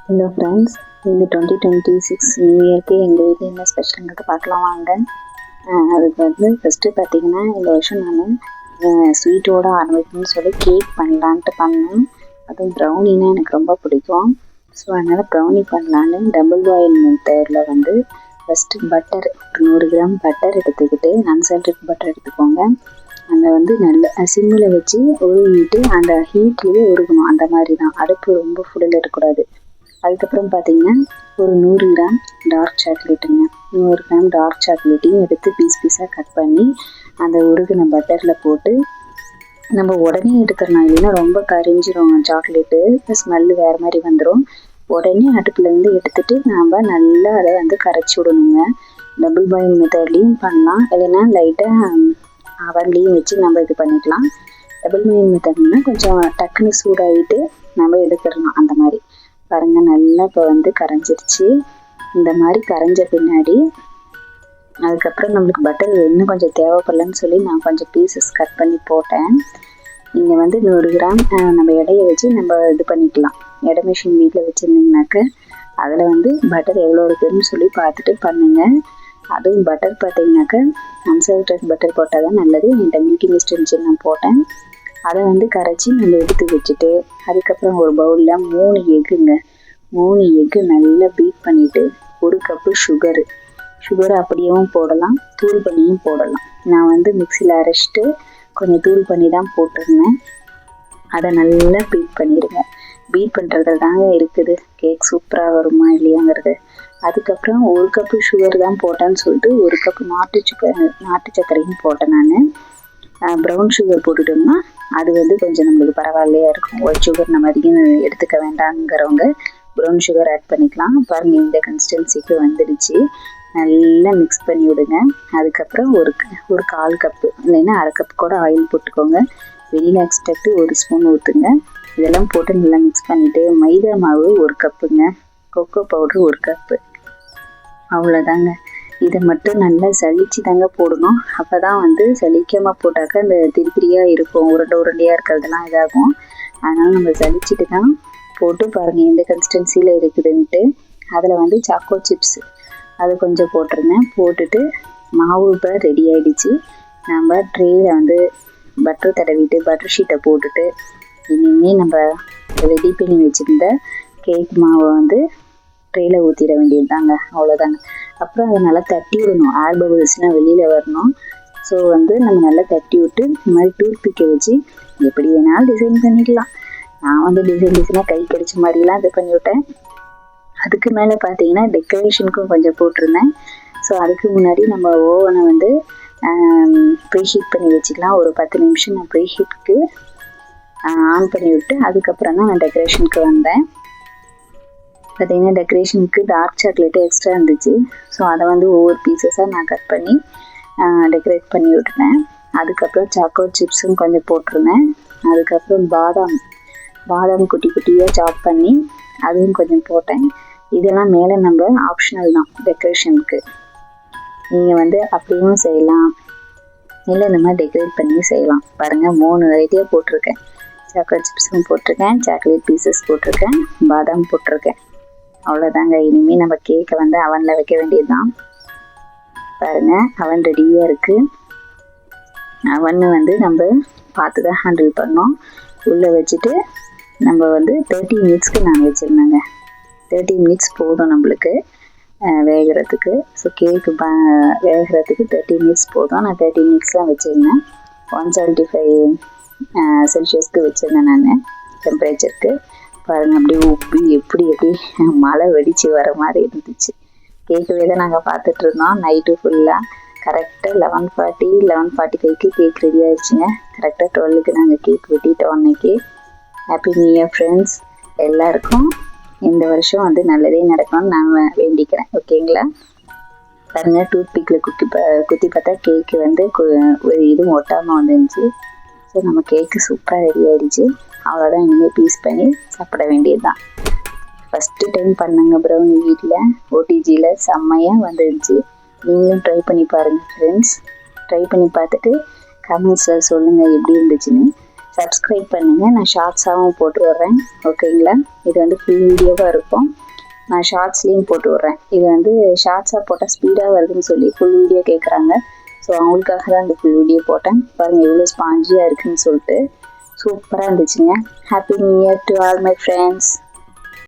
Hello friends, இந்த 2026 new இயர்க்கு எங்கள் வீட்டில் என்ன ஸ்பெஷலுங்கிறது பார்க்கலாம் வாங்க. அதுக்கு வந்து ஃபஸ்ட்டு பார்த்திங்கன்னா இந்த வருஷம் நான் ஸ்வீட்டோடு ஆரம்பிக்கணும்னு சொல்லி கேக் பண்ணலான்ட்டு பண்ணேன். அதுவும் ப்ரௌனின்னா எனக்கு ரொம்ப பிடிக்கும். ஸோ அதனால் ப்ரௌனி பண்ணலான்னு டபுள் பாயில் மெத்தடில் வந்து ஃபஸ்ட்டு பட்டர் 100 கிராம் பட்டர் எடுத்துக்கிட்டு அன்சால்டட் பட்டர் எடுத்துக்கோங்க. அதை வந்து நல்ல சிம்மில் வச்சு உருகிட்டு அந்த ஹீட்லேயே உருகணும். அந்த மாதிரி தான், அடுப்பு ரொம்ப ஃபுல்லில் இருக்கக்கூடாது. அதுக்கப்புறம் பார்த்தீங்கன்னா ஒரு 100 கிராம் டார்க் சாக்லேட்டுங்க. 100 கிராம் டார்க் சாக்லேட்டையும் எடுத்து பீஸாக கட் பண்ணி அந்த உருகின பட்டரில் போட்டு நம்ம உடனே எடுத்துடலாம், இல்லைன்னா ரொம்ப கரிஞ்சிரும் சாக்லேட்டு, ஸ்மெல்லு வேறு மாதிரி வந்துடும். உடனே அடுப்புலேருந்து எடுத்துகிட்டு நாம் நல்லா அதை வந்து கரைச்சி விடணுங்க. டபுள் பாயில் மெத்தட்லேயும் பண்ணலாம், இல்லைன்னா லைட்டாக அவன்லேயும் வச்சு நம்ம இது பண்ணிக்கலாம். டபுள் பாயில் மெத்தட்னா கொஞ்சம் டக்குன்னு சூடாகிட்டு நம்ம எடுத்துடலாம். அந்த மாதிரி பாருங்கள், நல்லா இப்போ வந்து கரைஞ்சிருச்சு. இந்த மாதிரி கரைஞ்ச பின்னாடி அதுக்கப்புறம் நம்மளுக்கு பட்டர் இன்னும் கொஞ்சம் தேவைப்படலன்னு சொல்லி நான் கொஞ்சம் பீசஸ் கட் பண்ணி போட்டேன். நீங்கள் வந்து 100 கிராம் நம்ம எடையை வச்சு நம்ம இது பண்ணிக்கலாம். எடை மிஷின் வீட்டில் வச்சுருந்தீங்கனாக்க அதில் வந்து பட்டர் எவ்வளோ இருக்குதுன்னு சொல்லி பார்த்துட்டு பண்ணுங்கள். அதுவும் பட்டர் பார்த்தீங்கன்னாக்க அன்சால்டட் பட்டர் போட்டால் தான் நல்லது. என்கிட்ட மில்கி மிஸ்ட் இருந்துச்சு, நான் போட்டேன். அதை வந்து கரைச்சி நம்ம எடுத்து வச்சுட்டு அதுக்கப்புறம் ஒரு பவுலில் 3 எக்கு நல்லா பீட் பண்ணிவிட்டு 1 கப்பு சுகர் அப்படியேவும் போடலாம், தூள் பண்ணியும் போடலாம். நான் வந்து மிக்சியில் அரைச்சிட்டு கொஞ்சம் தூள் பண்ணி தான் போட்டிருந்தேன். அதை நல்லா பீட் பண்ணிடுங்க. பீட் பண்ணுறதுல தாங்க இருக்குது கேக் சூப்பராக வருமா இல்லையாங்கிறது. அதுக்கப்புறம் 1 கப்பு சுகர் தான் போட்டேன்னு சொல்லிட்டு 1 கப்பு நாட்டு சர்க்கரையும் போட்டேன். நான் ப்ரௌன் சுகர் போட்டுட்டோம்னா அது வந்து கொஞ்சம் நம்மளுக்கு பரவாயில்லையா இருக்கும். ஒயிட் சுகர் நம்ம அதிகம் எடுத்துக்க வேண்டாங்கிறவங்க ப்ரௌன் சுகர் ஆட் பண்ணிக்கலாம். பாருங்கள், இந்த கன்சிஸ்டன்சிக்கு வந்துடுச்சு. நல்லா மிக்ஸ் பண்ணி விடுங்க. அதுக்கப்புறம் ஒரு 1/4 கப்பு இல்லைன்னா அரை கப் கூட ஆயில் போட்டுக்கோங்க. வெனிலா எக்ஸ்ட்ராக்ட் 1 ஸ்பூன் ஊற்றுங்க. இதெல்லாம் போட்டு நல்லா மிக்ஸ் பண்ணிவிட்டு மைதா மாவு 1 கப்புங்க, கொக்கோ பவுட்ரு 1 கப்பு, அவ்வளோதாங்க. இதை மட்டும் நல்லா சலிச்சு தாங்க போடணும். அப்போ தான் வந்து சலிக்காமல் போட்டாக்க அந்த திரியாக இருக்கும், உருண்டையாக இருக்கிறதெல்லாம் இதாகும். அதனால் நம்ம சலிச்சுட்டு தான் போட்டு பாருங்கள் எந்த கன்சிஸ்டன்சியில் இருக்குதுன்ட்டு. அதில் வந்து சாக்கோ சிப்ஸ் அது கொஞ்சம் போட்டிருந்தேன். போட்டுட்டு மாவு இப்போ ரெடி ஆகிடுச்சு. நம்ம ட்ரேயில் வந்து பட்டர் தடவிட்டு பட்டர் ஷீட்டை போட்டுட்டு இனிமேல் நம்ம ரெடி பண்ணி வச்சுருந்த கேக் மாவை வந்து ட்ரேயில் ஊற்றிட வேண்டியது தாங்க, அவ்வளோதாங்க. அப்புறம் அதை நல்லா தட்டி விடணும், ஏர் பபிள்ஸ்லாம் வெளியில் வரணும். ஸோ வந்து நம்ம நல்லா தட்டி விட்டு இந்த மாதிரி டூத் பிக்கை வச்சு எப்படி வேணாலும் டிசைன் பண்ணிக்கலாம். நான் வந்து டிசைனாக கை கடிச்ச மாதிரிலாம் இது பண்ணிவிட்டேன். அதுக்கு மேலே பார்த்தீங்கன்னா டெக்கரேஷனுக்கும் கொஞ்சம் போட்டிருந்தேன். ஸோ அதுக்கு முன்னாடி நம்ம ஓவனை வந்து ப்ரீஹீட் பண்ணி வச்சுக்கலாம். ஒரு 10 நிமிஷம் நான் ப்ரீஹீட்டுக்கு ஆன் பண்ணி விட்டு அதுக்கப்புறம் தான் நான் டெக்கரேஷனுக்கு வந்தேன். பார்த்தீங்கன்னா டெக்கரேஷனுக்கு டார்க் சாக்லேட்டு எக்ஸ்ட்ரா இருந்துச்சு. ஸோ அதை வந்து ஒவ்வொரு பீசஸாக நான் கட் பண்ணி டெக்கரேட் பண்ணி விட்டுட்டேன். அதுக்கப்புறம் சாக்கோ சிப்ஸும் கொஞ்சம் போட்டிருந்தேன். அதுக்கப்புறம் பாதாம் குட்டி குட்டியாக சாப் பண்ணி அதுவும் கொஞ்சம் போட்டேன். இதெல்லாம் மேலே நம்ம ஆப்ஷனல் தான் டெக்கரேஷனுக்கு. நீங்கள் வந்து அப்படியும் செய்யலாம், இல்லை இந்த மாதிரி டெக்கரேட் பண்ணி செய்யலாம். பாருங்கள், 3 வெரைட்டியாக போட்டிருக்கேன். சாக்கோ சிப்ஸும் போட்டிருக்கேன், சாக்லேட் பீசஸ் போட்டிருக்கேன், பாதாம் போட்டிருக்கேன். அவ்வளோதாங்க. இனிமேல் நம்ம கேக்கை வந்து அவனில் வைக்க வேண்டியது தான். பாருங்கள், அவன் ரெடியாக இருக்குது. அவனை வந்து நம்ம பார்த்து தான் ஹேண்டில் பண்ணோம். உள்ளே வச்சுட்டு நம்ம வந்து 30 மினிட்ஸ்க்கு நான் வச்சுருந்தேங்க. 30 மினிட்ஸ் போதும் நம்மளுக்கு வேகிறதுக்கு. ஸோ கேக்கு வேகிறதுக்கு 30 மினிட்ஸ் போதும். நான் 30 மினிட்ஸ் தான் வச்சுருந்தேன். 175 செல்சியஸ்க்கு வச்சுருந்தேன் நான் டெம்பரேச்சருக்கு. பாருங்கள், அப்படியே உப்பி எப்படி மழை வெடித்து வர மாதிரி இருந்துச்சு. கேக்கவே தான் நாங்கள் பார்த்துட்ருந்தோம் நைட்டு ஃபுல்லாக. கரெக்டாக 11:45க்கு கேக் ரெடி ஆகிடுச்சுங்க. கரெக்டாக 12க்கு நாங்கள் கேக் வெட்டிட்டோம் அன்னைக்கு. Happy new year friends. எல்லாருக்கும் இந்த வருஷம் வந்து நல்லதே நடக்கணும்னு நான் வேண்டிக்கிறேன், ஓகேங்களா? பாருங்கள், டூத் பிக்கில் குத்தி பார்த்தா கேக்கு வந்து ஒரு இதுவும் ஒட்டாமல் வந்துருந்துச்சு. ஸோ நம்ம கேக்கு சூப்பராக ரெடி ஆகிடுச்சு. அவ்வளோதான், இனிமேல் பீஸ் பண்ணி சாப்பிட வேண்டியது தான். ஃபஸ்ட்டு டைம் பண்ணாங்க ப்ரௌனி வீட்டில் ஓடிஜியில், செம்மையாக வந்துருந்துச்சு. நீங்களும் ட்ரை பண்ணி பாருங்கள் ஃப்ரெண்ட்ஸ். ட்ரை பண்ணி பார்த்துட்டு கமெண்ட்ஸில் சொல்லுங்கள் எப்படி இருந்துச்சுன்னு. சப்ஸ்கிரைப் பண்ணுங்கள், நான் ஷார்ட்ஸாகவும் போட்டு வர்றேன், ஓகேங்களா? இது வந்து ஃபுல் வீடியோவாக இருக்கும். நான் ஷார்ட்ஸ்லேயும் போட்டு விட்றேன். இது வந்து ஷார்ட்ஸாக போட்டால் ஸ்பீடாக வருதுன்னு சொல்லி ஃபுல் வீடியோ கேட்குறாங்க. ஸோ அவங்களுக்காக தான் இந்த ஃபுல் வீடியோ போட்டேன். பாருங்கள் எவ்வளோ ஸ்பாஞ்சியாக இருக்குதுன்னு சொல்லிட்டு. சூப்பராக இருந்துச்சுங்க. Happy new year to all my friends.